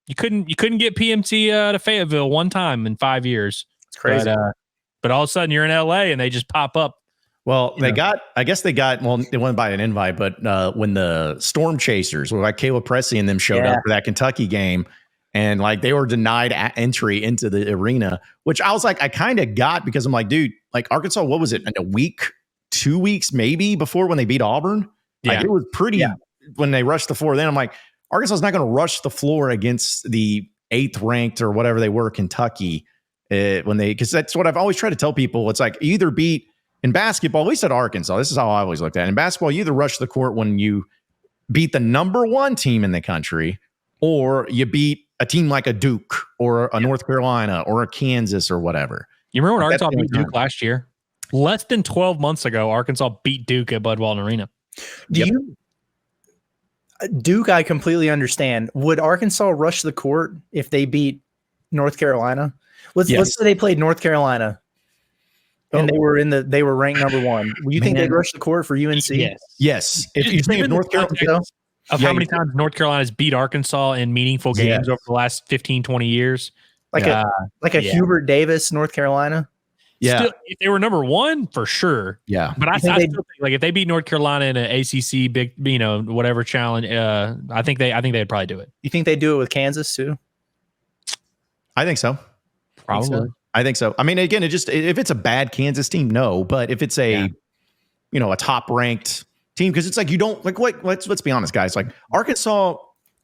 You couldn't get PMT to Fayetteville one time in 5 years. It's crazy. But all of a sudden you're in LA and they just pop up. Well, they got they went by an invite, but when the Storm Chasers, like Caleb Presley and them showed up for that Kentucky game, and like they were denied entry into the arena, which I was like, I kind of got, because I'm like, dude, like Arkansas, what was it, in a week, 2 weeks maybe before when they beat Auburn? Like it was pretty when they rushed the floor. Then I'm like, Arkansas is not going to rush the floor against the 8th ranked or whatever they were, Kentucky, because that's what I've always tried to tell people. It's like either beat. In basketball, at least at Arkansas, this is how I always looked at it. In basketball, you either rush the court when you beat the number 1 team in the country, or you beat a team like a Duke or a North Carolina or a Kansas or whatever. You remember when Arkansas beat Duke last year? Less than 12 months ago, Arkansas beat Duke at Bud Walton Arena. Duke, I completely understand. Would Arkansas rush the court if they beat North Carolina? Let's say they played North Carolina. And they were ranked number 1. You think they'd rush the court for UNC? Yes. If you think of North Carolina, how many times North Carolina's beat Arkansas in meaningful games over the last 15, 20 years? Like a Hubert Davis, North Carolina? Yeah. Still, if they were number 1, for sure. Yeah. But I still think, like, if they beat North Carolina in an ACC big, whatever challenge, I think they'd probably do it. You think they'd do it with Kansas too? I think so. Probably. I think so. I mean, again, if it's a bad Kansas team, no. But if it's a top ranked team, because it's like you don't like what. Let's be honest, guys. Like Arkansas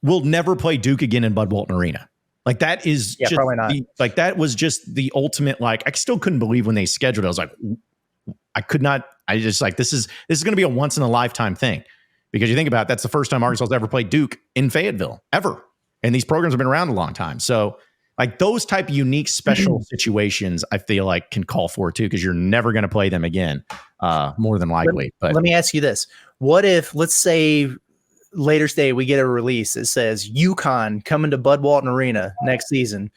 will never play Duke again in Bud Walton Arena. Like that is just probably not. That was just the ultimate. Like I still couldn't believe when they scheduled it. I was like, I could not. I just like this is going to be a once in a lifetime thing, because you think about it, that's the first time Arkansas has ever played Duke in Fayetteville ever, and these programs have been around a long time. So. Like those type of unique special situations, I feel like can call for it too, because you're never going to play them again, more than likely. But let me ask you this: what if, let's say, later today we get a release that says UConn coming to Bud Walton Arena next season?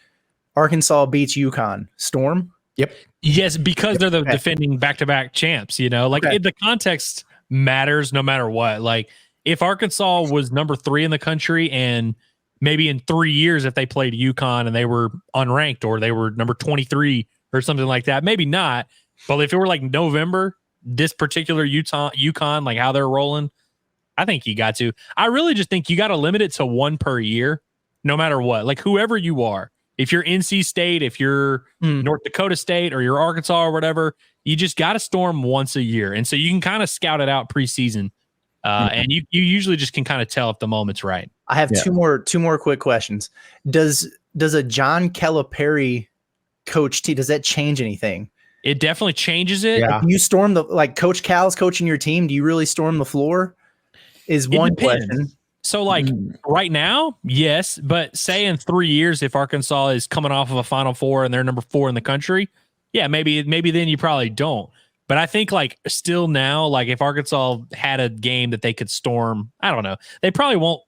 Arkansas beats UConn. Storm? Yep. Yes, because they're the defending back-to-back champs. The context matters no matter what. Like if Arkansas was number 3 in the country and maybe in 3 years, if they played UConn and they were unranked or they were number 23 or something like that, maybe not. But if it were like November, this particular UConn, like how they're rolling, I think you got to. I really just think you got to limit it to 1 per year, no matter what. Like whoever you are, if you're NC State, if you're North Dakota State, or you're Arkansas or whatever, you just got to storm once a year. And so you can kind of scout it out preseason. And you usually just can kind of tell if the moment's right. I have two more quick questions. Does a John Calipari coach team, does that change anything? It definitely changes it. Yeah. You storm Coach Cal's coaching your team. Do you really storm the floor? Is one question. So right now, yes, but say in 3 years, if Arkansas is coming off of a Final Four and they're number 4 in the country, yeah, maybe then you probably don't. But I think still now, if Arkansas had a game that they could storm, I don't know. They probably won't.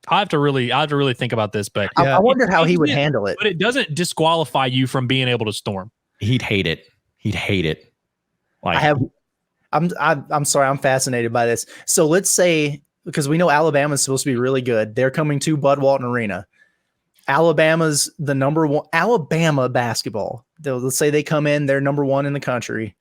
I have to really think about this, but I wonder how he would handle it. But it doesn't disqualify you from being able to storm. He'd hate it. I'm sorry, I'm fascinated by this. So let's say, because we know Alabama's supposed to be really good, they're coming to Bud Walton Arena. Alabama's the number 1. Alabama basketball. Let's say they come in, they're number 1 in the country.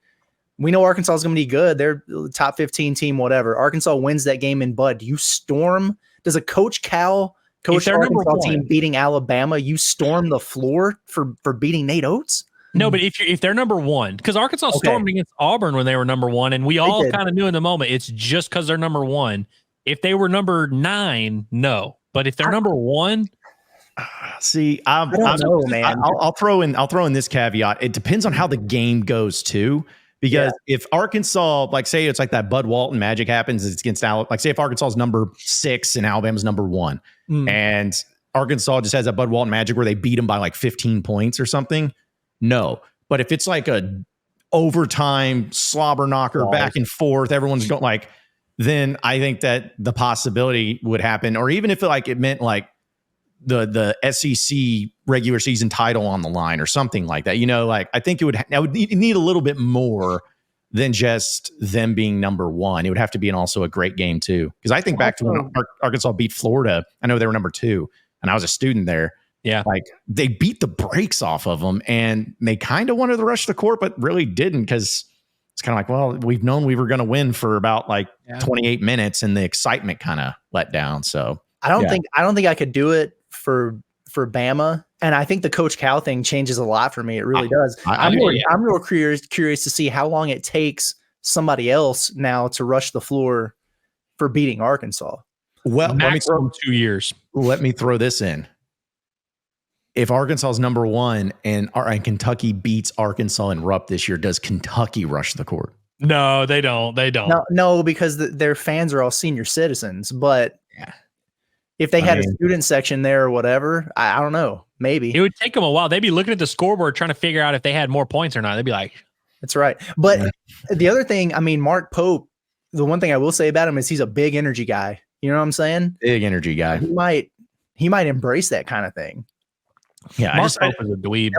We know Arkansas is going to be good. They're the top 15 team, whatever. Arkansas wins that game in Bud. You storm. Does a Coach Cal coach Arkansas team beating Alabama? You storm the floor for beating Nate Oates? No, but if they're number 1, because Arkansas stormed against Auburn when they were number 1, and we all kind of knew in the moment it's just because they're number 1. If they were number 9, no. But if they're number 1, see, I don't know, man. I'll throw in this caveat. It depends on how the game goes too. Because if Arkansas, say it's like that Bud Walton magic happens, it's against Alabama. Say if Arkansas is number 6 and Alabama's number 1, and Arkansas just has that Bud Walton magic where they beat them by 15 points or something. No, but if it's like a overtime slobber knocker back and forth, everyone's going then I think that the possibility would happen, or even if it meant the SEC regular season title on the line or something like that. I think it would need a little bit more than just them being number 1. It would have to be also a great game too. Because I think back to when Arkansas beat Florida. I know they were number 2. and I was a student there. Yeah. Like they beat the brakes off of them and they kind of wanted to rush the court, but really didn't because it's kind of like, well, we've known we were going to win for about 28 minutes and the excitement kind of let down. So I don't think I could do it for Bama. And I think the Coach Cal thing changes a lot for me. It really does. I'm real curious to see how long it takes somebody else now to rush the floor for beating Arkansas. Well, maximum 2 years. Let me throw this in. If Arkansas is number 1 and Kentucky beats Arkansas in Rupp this year, does Kentucky rush the court? No, they don't. No, because their fans are all senior citizens. But if they had a student section there or whatever, I don't know. Maybe it would take them a while. They'd be looking at the scoreboard trying to figure out if they had more points or not. They'd be like, "That's right." But the other thing, I mean, Mark Pope. The one thing I will say about him is he's a big energy guy. You know what I'm saying? Big energy guy. He might embrace that kind of thing. Yeah, Mark Pope is a dweeb.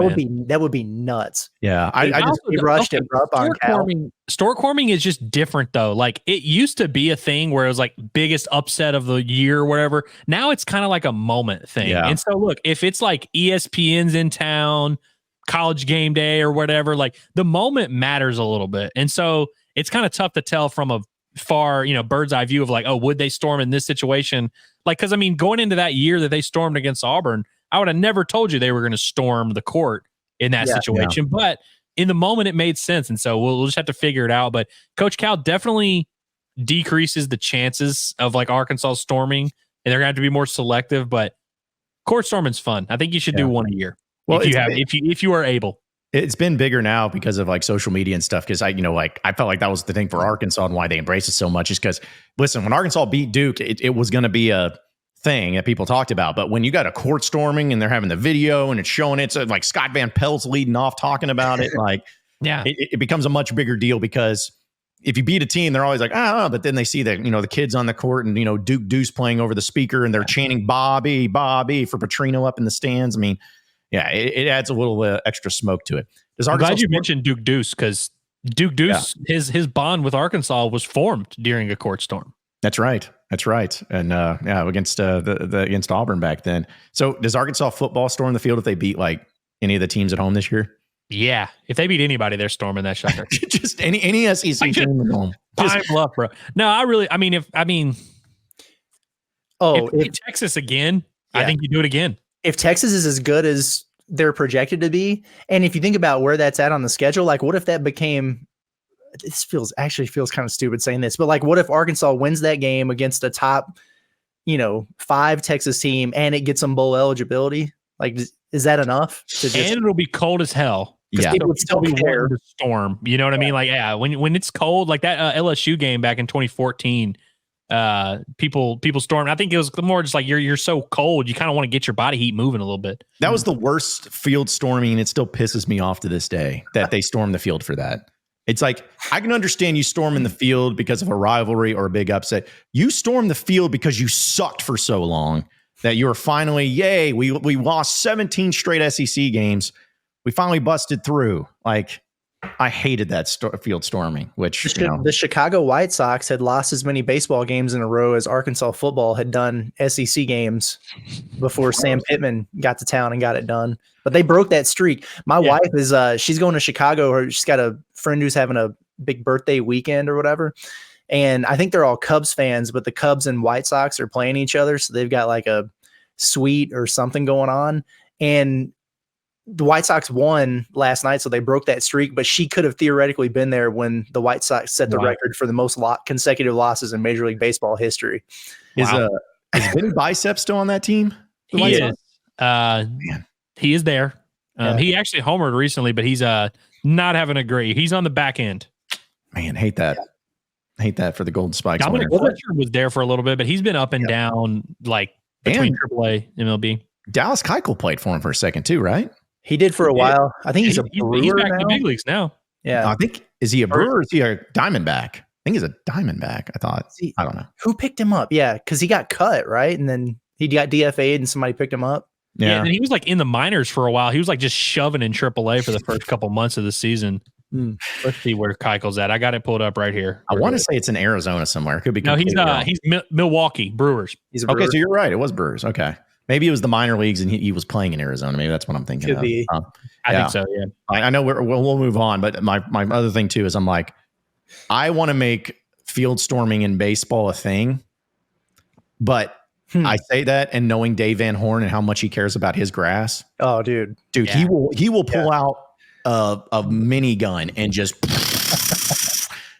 That would be nuts. Yeah, he rushed him up on Cal. Storming is just different though. Like it used to be a thing where it was like biggest upset of the year or whatever. Now it's kind of like a moment thing. Yeah. And so look, if it's like ESPN's in town, College Game Day or whatever, like the moment matters a little bit. And so it's kind of tough to tell from a far, bird's eye view of like, oh, would they storm in this situation? Like, because I mean, going into that year that they stormed against Auburn, I would have never told you they were going to storm the court in that situation. Yeah. But in the moment, it made sense. And so we'll just have to figure it out. But Coach Cal definitely decreases the chances of like Arkansas storming, and they're going to have to be more selective. But court storming's fun. I think you should do one a year. Well, if you are able. It's been bigger now because of like social media and stuff. Because I felt like that was the thing for Arkansas and why they embraced it so much is because, listen, when Arkansas beat Duke, it was going to be a thing that people talked about. But when you got a court storming and they're having the video and it's showing it, so like Scott Van Pelt's leading off talking about it, like it becomes a much bigger deal because if you beat a team, they're always like, oh, but then they see that, the kids on the court and, Duke Deuce playing over the speaker and they're chanting Bobby for Petrino up in the stands. I mean, yeah, it adds a little extra smoke to it. I'm glad you mentioned Duke Deuce because Duke Deuce, his bond with Arkansas was formed during a court storm. That's right. And against against Auburn back then. So does Arkansas football storm the field if they beat like any of the teams at home this year? Yeah, if they beat anybody, they're storming that sucker. Just any SEC team at home. Time left, bro. No, if Texas again, I think you do it again. If Texas is as good as they're projected to be, and if you think about where that's at on the schedule, like what if that became? This feels kind of stupid saying this, but like, what if Arkansas wins that game against a top, 5 Texas team and it gets them bowl eligibility? Like, is that enough? And it'll be cold as hell. Yeah, it would still be there. The storm. You know what I mean? Like, when it's cold, like that LSU game back in 2014. People stormed. I think it was more just like you're so cold, you kind of want to get your body heat moving a little bit. That was the worst field storming, and it still pisses me off to this day that they stormed the field for that. It's like, I can understand you storm in the field because of a rivalry or a big upset. You storm the field because you sucked for so long that you were finally, yay, we lost 17 straight SEC games. We finally busted through. Like, I hated that field storming, which the Chicago White Sox had lost as many baseball games in a row as Arkansas football had done SEC games before Sam Pittman got to town and got it done. But they broke that streak. My wife is she's going to Chicago. She's got a friend who's having a big birthday weekend or whatever. And I think they're all Cubs fans, but the Cubs and White Sox are playing each other. So they've got like a suite or something going on. And the White Sox won last night, so they broke that streak, but she could have theoretically been there when the White Sox set the record for the most consecutive losses in Major League Baseball history. Wow. Is Benny Bicep still on that team? He is. He is there. He actually homered recently, but he's not having a great. He's on the back end. Man, hate that. Hate that for the Golden Spikes. Dominic Fletcher was there for a little bit, but he's been up and down like between AAA and MLB. Dallas Keuchel played for him for a second too, right? He did for a while. I think he's back in the big leagues now. Yeah. I think, is he a Brewer or is he a Diamondback? I think he's a Diamondback. I thought. I don't know. Who picked him up? Yeah, because he got cut, right? And then he got DFA'd and somebody picked him up. Yeah. And he was like in the minors for a while. He was like just shoving in AAA for the first couple months of the season. Let's see where Keuchel's at. I got it pulled up right here. I want to say it's in Arizona somewhere. It could be. No, he's Milwaukee Brewers. He's a Brewer. Okay, so you're right. It was Brewers. Okay. Maybe it was the minor leagues and he was playing in Arizona. Maybe that's what I'm thinking Could of. be. I think so. Yeah. I know we'll move on, but my other thing too is I'm like, I want to make field storming in baseball a thing, but I say that and knowing Dave Van Horn and how much he cares about his grass. Oh, dude, yeah. he will pull out a minigun and just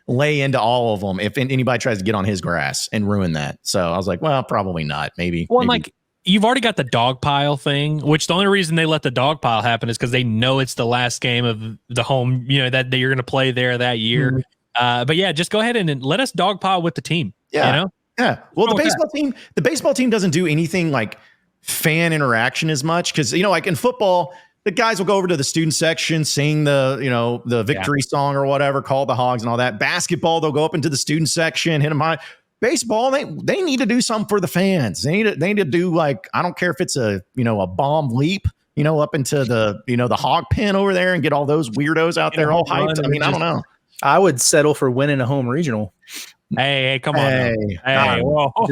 lay into all of them if anybody tries to get on his grass and ruin that. So I was like, well, probably not. Maybe. Well, like you've already got the dog pile thing, which the only reason they let the dog pile happen is because they know it's the last game of the home, that you're going to play there that year. Mm-hmm. But yeah, just go ahead and let us dog pile with the team. Yeah. Yeah. Well, the baseball team doesn't do anything like fan interaction as much because, like in football, the guys will go over to the student section, sing the victory song or whatever, call the Hogs and all that. Basketball, they'll go up into the student section, hit them high. Baseball, they need to do something for the fans. They need to do like, I don't care if it's a bomb leap, up into the hog pen over there and get all those weirdos out there all hyped. I mean, I don't know. I would settle for winning a home regional. Hey, come on. Whoa. I'm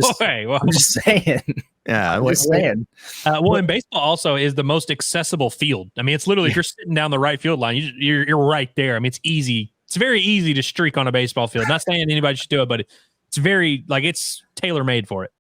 just saying. Yeah, I'm just saying. Well, in baseball also is the most accessible field. I mean, it's literally if you're sitting down the right field line, you're right there. I mean, it's easy. It's very easy to streak on a baseball field. Not saying anybody should do it, but it's very it's tailor made for it.